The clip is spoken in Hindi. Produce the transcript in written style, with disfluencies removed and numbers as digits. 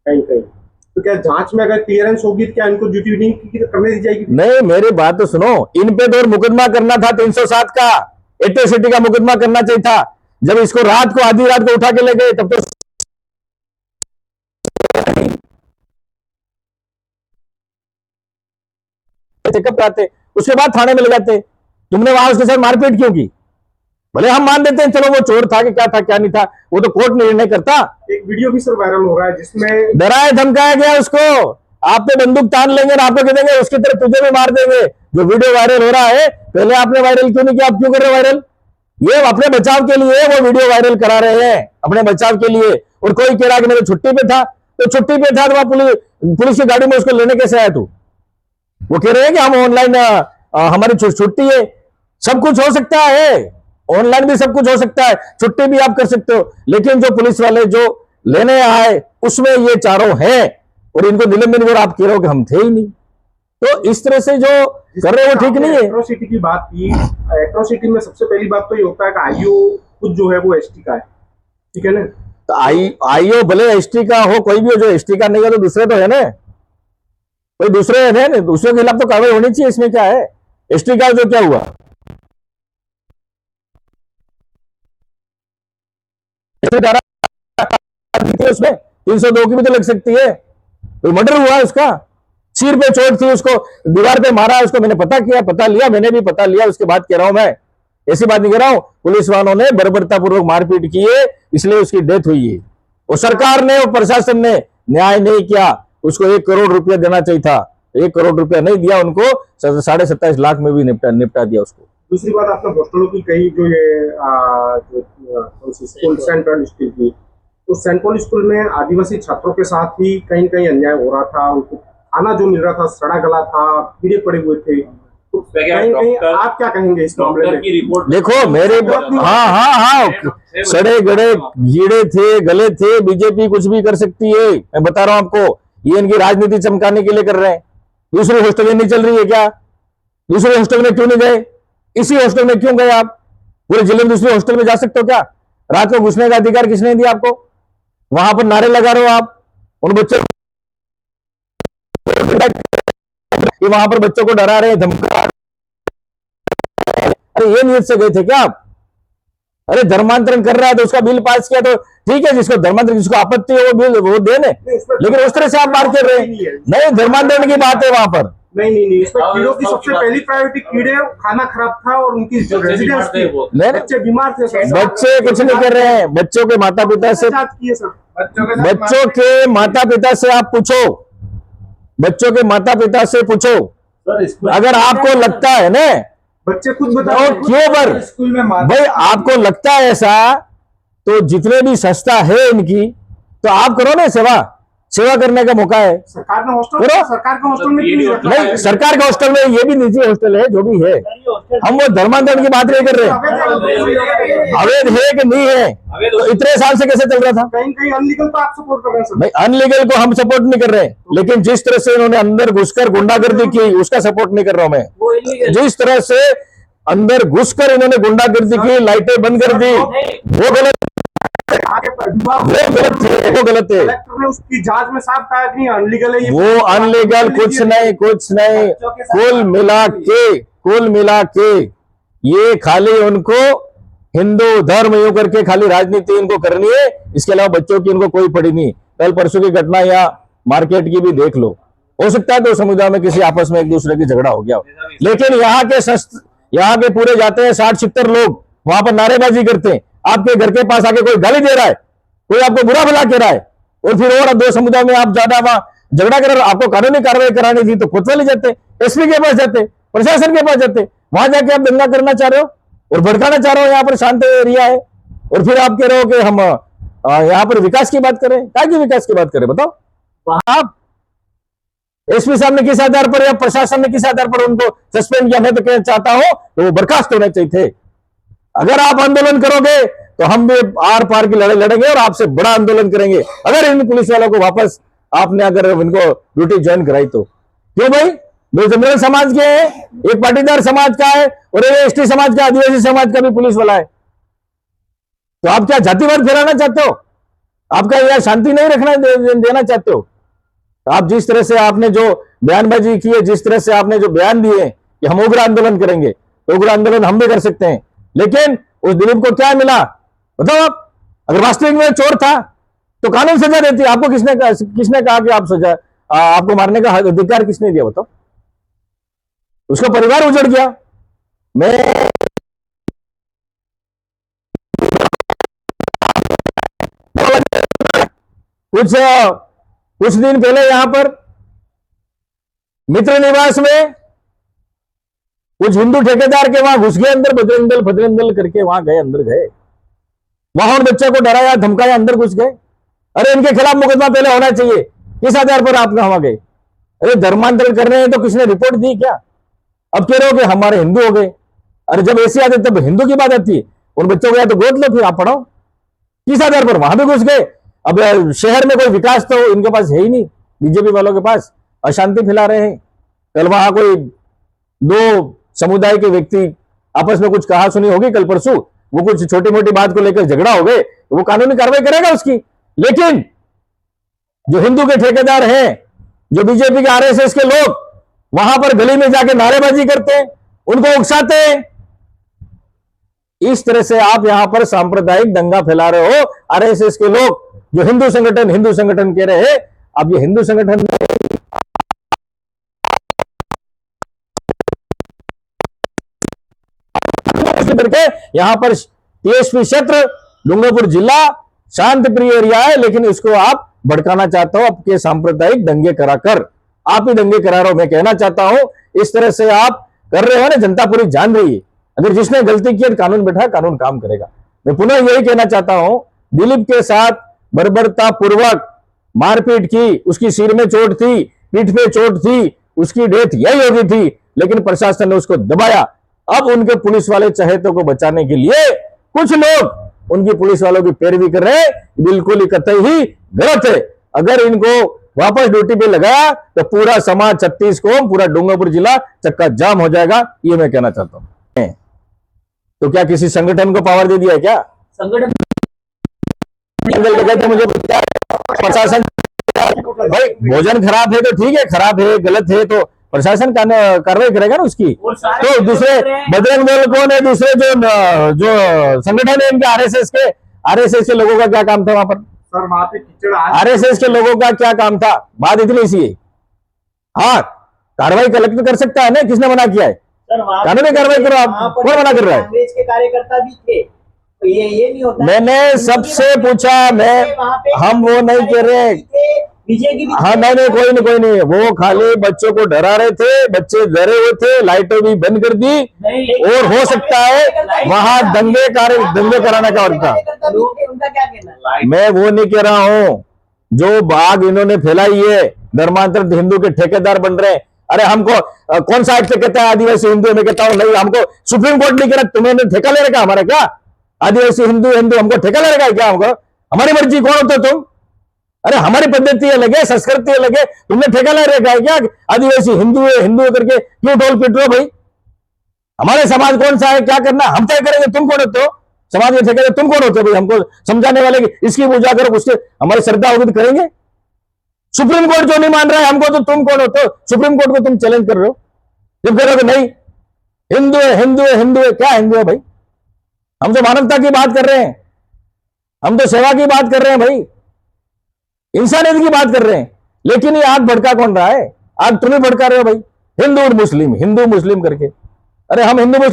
कहीं कहीं तो क्या जांच में अगर क्लियरेंस होगी तो क्या इनको ड्यूटी नहीं करने दी जाएगी? नहीं, मेरी बात तो सुनो। इन पे तो और मुकदमा करना था 307 का, एट्रोसिटी का मुकदमा करना चाहिए था। जब इसको रात को, आधी रात को उठा के ले गए, तब तो चेकअप कराते, उसके बाद थाने में ले जाते। तुमने वहां उसके साथ मारपीट क्यों की? भले हम मान देते हैं, चलो वो चोर था कि क्या था क्या नहीं था, वो तो कोर्ट निर्णय करता। एक वीडियो भी सर वायरल हो रहा है जिसमें डराया धमकाया गया उसको, आप पे बंदूक तान लेंगे ना, आपको कह देंगे उसकी तरह तुझे भी मार देंगे। जो वीडियो वायरल हो रहा है, पहले आपने वायरल क्यों नहीं किया, आप क्यों कर रहे हो वायरल? ये अपने बचाव के लिए वो वीडियो वायरल करा रहे हैं, अपने बचाव के लिए। और कोई कह रहा कि मेरे छुट्टी पे था, तो छुट्टी पे था तो वहां पुलिस की गाड़ी में उसको लेने कैसे आया तू? वो कह रहे हैं कि हम ऑनलाइन, हमारी छुट्टी है। सब कुछ हो सकता है, ऑनलाइन भी सब कुछ हो सकता है, छुट्टी भी आप कर सकते हो। लेकिन जो पुलिस वाले जो लेने आए, उसमें ये चारों हैं, और इनको निलंबित और आप कह रहे हो कि हम थे ही नहीं। तो इस तरह से जो कर रहे हो ठीक नहीं है। एट्रोसिटी की बात की, एट्रोसिटी में सबसे पहली बात तो ये होता है कि आईओ खुद जो है वो एसटी का है, ठीक है ना? तो आईओ भले एसटी का हो, कोई भी हो, जो एसटी का नहीं है तो दूसरे तो है ना, कोई दूसरे है ना, दूसरे के खिलाफ तो कार्रवाई होनी चाहिए। इसमें क्या है? एसटी का जो क्या हुआ, उसमें 302 की भी तो लग सकती है। कोई मर्डर हुआ उसका, सिर पे चोट थी, उसको दीवार पे मारा, उसको मैंने पता किया, पता लिया, मैंने भी पता लिया, उसके बाद कह रहा हूं मैं, ऐसी बात नहीं कह रहा हूं। पुलिस वालों ने बर्बरतापूर्वक मारपीट की है, इसलिए उसकी डेथ हुई है। और सरकार ने और प्रशासन ने न्याय नहीं किया, उसको 1 करोड़ रुपया देना चाहिए था, 1 करोड़ रुपया नहीं दिया उनको, 27.5 लाख में भी निपटा दिया उसको। दूसरी बात आपने हॉस्टलों की कही, जो ये जो स्कूल सेंट्रल स्कूल की, तो सेंट्रल स्कूल में आदिवासी छात्रों के साथ ही कहीं न कहीं अन्याय हो रहा था। उनको खाना जो मिल रहा था सड़ा गला था, कीड़े पड़े हुए थे। तो कहीं कहीं आप क्या कहेंगे इस मामले में? देखो मेरे, हाँ हाँ हाँ, सड़े गड़े कीड़े थे, गले थे। बीजेपी कुछ भी कर सकती है, मैं बता रहा हूं आपको। ये इनकी राजनीति चमकाने के लिए कर रहे हैं। दूसरी हॉस्टल नहीं चल रही है क्या? दूसरे हॉस्टल में क्यों नहीं गए? इसी हॉस्टल में क्यों गए आप? पूरे जिले में दूसरे हॉस्टल में जा सकते हो क्या? रात को घुसने का अधिकार किसने दिया आपको? वहां पर नारे लगा रहे हो आप उन बच्चों, वहां पर बच्चों को डरा रहे, धमका। अरे ये नीयत से गए थे क्या आप? अरे धर्मांतरण कर रहा है तो उसका बिल पास किया तो ठीक है, जिसको धर्मांतरण, जिसको आपत्ति है वो बिल वो दे। लेकिन उस तरह से आप बात कर रहे हैं। नहीं, धर्मांतरण की बात है वहां पर। नहीं, इसमें कीड़ों की सबसे पहली प्रायोरिटी कीड़े, खाना खराब था और उनकी जो रेजिडेंस थी, बच्चे बीमार थे। बच्चे कुछ नहीं कर रहे हैं, बच्चों के माता पिता से, बच्चों के माता पिता से आप पूछो, बच्चों के माता पिता से पूछो। अगर आपको लगता है ना, बच्चे खुद बताओ क्यों पर स्कूल में भाई आपको लगता है ऐसा, तो जितने भी संस्था है इनकी, तो आप करो ना सेवा करने का मौका है। सरकार ने हॉस्टल, सरकार के हॉस्टल में नहीं, सरकार के हॉस्टल में, ये भी निजी हॉस्टल है जो भी है। हम वो धर्मांतरण की बात नहीं कर रहे, अवैध है कि नहीं है, तो इतने साल से कैसे चल रहा था? कहीं कहीं अनलीगल तो आप सपोर्ट कर रहे हैं। नहीं, अनलीगल को हम सपोर्ट नहीं कर रहे, लेकिन जिस तरह से इन्होंने अंदर घुसकर गुंडागर्दी की, उसका सपोर्ट नहीं कर रहा हूं मैं। जिस तरह से अंदर घुसकर इन्होंने गुंडागर्दी की, लाइटें बंद कर दी, वो गलत, वो गलत है। उसकी जांच में साफ कहा कि अनलीगल है। वो अनलीगल कुछ नहीं, कुछ नहीं। कुल मिला के ये खाली उनको हिंदू धर्म यूं करके खाली राजनीति इनको करनी है। इसके अलावा बच्चों की इनको कोई पड़ी नहीं। कल परसों की घटना या मार्केट की भी देख लो, हो सकता है तो समुदाय में किसी आपस में एक दूसरे की झगड़ा हो गया हो, लेकिन यहाँ के पूरे जाते हैं 60-70 लोग, वहां पर नारेबाजी करते हैं। आपके घर के पास आके कोई गाली दे रहा है, कोई आपको बुरा भला कह रहा है, और फिर और दो समुदाय में आप ज्यादा वहां झगड़ा कर, आपको कानूनी कार्रवाई करानी थी तो कोतवाली जाते, एसपी के पास जाते, प्रशासन के पास जाते, वहां जाके आप दंगा करना चाह रहे हो और भड़काना चाह रहे हो। यहाँ पर शांत एरिया है और फिर आप कह रहे हो कि हम यहाँ पर विकास की बात करें। क्या की विकास की बात करें बताओ? आप एसपी साहब ने किस आधार पर या प्रशासन ने किस आधार पर उनको सस्पेंड किया? मैं तो कहना चाहता हूं तो वो बर्खास्त होने चाहिए थे। अगर आप आंदोलन करोगे तो हम भी आर पार की लड़ाई लड़ेंगे और आपसे बड़ा आंदोलन करेंगे। अगर इन पुलिस वालों को वापस आपने अगर इनको ड्यूटी ज्वाइन कराई तो क्यों भाई? दो जनरल समाज के हैं, एक पाटीदार समाज का है और एक एसटी समाज का, आदिवासी समाज का भी पुलिस वाला है। तो आप क्या जातिवाद फैलाना चाहते हो? आपका यह शांति नहीं रखना देना चाहते हो? आप जिस तरह से आपने जो बयानबाजी की है, जिस तरह से आपने जो बयान दिए कि हम उग्र आंदोलन करेंगे, तो उग्र आंदोलन हम भी कर सकते हैं, लेकिन उस दिलीप को क्या मिला बताओ आप? अगर वास्तविक में चोर था तो कानून सजा देती। आपको किसने कहा कि आप सजा, आपको मारने का अधिकार किसने दिया बताओ? उसका परिवार उजड़ गया। मैं कुछ दिन पहले यहां पर मित्र निवास में कुछ हिंदू ठेकेदार के वहां घुस गए अंदर, बजरंग दल करके वहां गए, अंदर गए, वहां उन बच्चों को डराया धमकाया, अंदर घुस गए। अरे इनके खिलाफ मुकदमा पहले होना चाहिए, किस आधार पर आप वहां गए? अरे धर्मांतरण कर रहे हैं तो किसने रिपोर्ट दी क्या? अब कह रहे हो कि हमारे हिंदू हो गए। अरे जब ऐसी आती तब हिंदू की बात आती है, उन बच्चों को या तो गोद लो फिर आप पढ़ाओ। किस आधार पर वहां भी घुस गए? अब शहर में कोई विकास तो इनके पास है ही नहीं, बीजेपी वालों के पास, अशांति फैला रहे हैं। कल वहां कोई दो समुदाय के व्यक्ति आपस में कुछ कहा सुनी होगी कल परसों, वो कुछ छोटी मोटी बात को लेकर झगड़ा हो गए, तो वो कानूनी कार्रवाई करेगा उसकी। लेकिन जो हिंदू के ठेकेदार हैं, जो बीजेपी के आरएसएस के लोग वहां पर गली में जाके नारेबाजी करते हैं, उनको उकसाते हैं, इस तरह से आप यहां पर सांप्रदायिक दंगा फैला रहे हो। आरएसएस के लोग जो हिंदू संगठन कह रहे हैं, अब ये हिंदू संगठन करके यहां पर टीएसपी क्षेत्र डूंगरपुर जिला शांति प्रिय एरिया है, लेकिन इसको आप भड़काना चाहते हो आपके सांप्रदायिक दंगे कराकर। आप ही दंगे करा रहे हो। मैं कहना चाहता हूं, इस तरह से आप कर रहे हो ना, जनता पूरी जान रही है। अगर जिसने गलती की है कानून बैठा, कानून काम करेगा। मैं पुनः यही कहना चाहता हूं, दिलीप के साथ बर्बरता पूर्वक मारपीट की, उसकी सिर में चोट थी, पीठ पे चोट थी, उसकी डेथ यही हो गई थी, लेकिन प्रशासन ने उसको दबाया। अब उनके पुलिस वाले चहेतों को बचाने के लिए कुछ लोग उनकी पुलिस वालों की पैरवी कर रहे हैं, बिल्कुल ही कतई ही गलत है। अगर इनको वापस ड्यूटी पे लगाया तो पूरा समाज, 36 कौम, पूरा डूंगरपुर जिला चक्का जाम हो जाएगा, ये मैं कहना चाहता हूं। तो क्या किसी संगठन को पावर दे दिया है क्या? संगठन कहते मुझे प्रशासन, भाई भोजन खराब है तो ठीक है, खराब है गलत है तो प्रशासन कार्रवाई करेगा ना उसकी। तो दूसरे बजरंग दल कौन है, दूसरे जो संगठन है इनके आरएसएस के लोगों का क्या काम था वहां पर? सर वहां पे कीचड़ आरएसएस के लोगों का क्या काम था? बात इतनी सी है। हाँ, कार्रवाई कलेक्टर कर सकता है ना, किसने मना किया है? कानूनी कार्रवाई करो आप, कौन मना कर रहा है? कांग्रेस के कार्यकर्ता भी थे, तो ये नहीं होता। मैंने सबसे पूछा, हम वो नहीं कह रहे, बीजेपी हाँ नहीं, कोई नहीं, वो खाली बच्चों को डरा रहे थे, बच्चे डरे हुए थे, लाइटें भी बंद कर दी, और हो सकता है वहां दंगे कराने का और था। उनका क्या कहना है? मैं वो नहीं कह रहा हूं, जो बाग इन्होंने फैलाई है, धर्मांतरित हिंदू के ठेकेदार बन रहे हैं। अरे हमको कौन सा एक्ट कहता है आदिवासी हिंदू? मैं कहता हूं नहीं, हमको सुप्रीम कोर्ट नहीं कह रहा, तुम्हें ठेका ले रखा हमारा क्या? आदिवासी हिंदू हमको ठेका ले रखा है क्या? हमको हमारी मर्जी, कौन होते तुम? अरे हमारी पद्धति अलग है, संस्कृति अलग है, तुमने ठेका ले रखा है क्या? आदिवासी हिंदू है करके क्यों ढोल पीट रहे हो भाई? हमारे समाज कौन सा है, क्या करना हम तय करेंगे, तुम कौन होते हो? समाज में ठेकेदार तुम कौन होते हो भाई? हमको समझाने वाले की इसकी पूजा करो, उसके हमारी श्रद्धा होगी तो करेंगे। सुप्रीम कोर्ट जो नहीं मान रहा है हमको, तो तुम कौन होते हो? सुप्रीम कोर्ट को तुम चैलेंज कर रहे हो, जब कह रहे हो नहीं हिंदू है, क्या हिंदू है भाई? हम तो मानवता की बात कर रहे हैं, हम तो सेवा की बात कर रहे हैं भाई, इंसानियत की बात कर रहे हैं। लेकिन ये आग भड़का कौन रहा है? आग तुम्हें भड़का रहे हो भाई, हिंदू मुस्लिम करके। अरे हम हिंदू मुस्लिम